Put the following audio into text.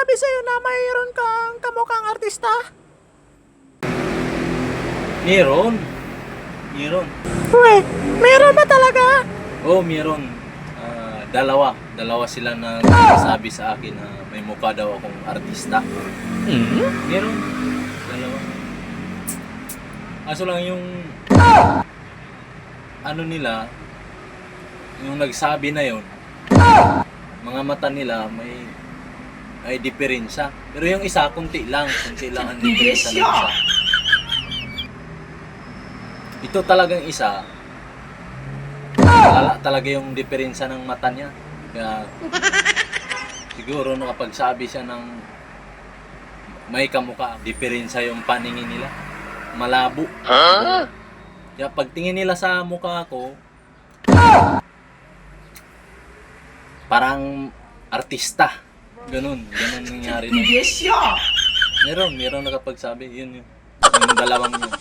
nagsabi sa'yo na mayroon kang kamukhang artista? Meron. Meron. Uy, meron ba talaga? Oo, meron. Dalawa sila na nagsasabi sa akin na may mukha daw akong artista. Meron. Dalawa. Kaso lang yung ano nila, yung nagsabi na yon, mga mata nila may diferensya. Pero yung isa, kunti lang ang diferensya ng isa. Ito talagang isa, wala talaga yung diferensya ng mata niya. Kaya siguro nakapagsabi siya ng may kamukha, diferensya yung paningin nila. Malabo. Kaya pagtingin nila sa mukha ko, parang artista. Ganun nangyari. Meron nakapagsabi. Yun yung dalawang yun.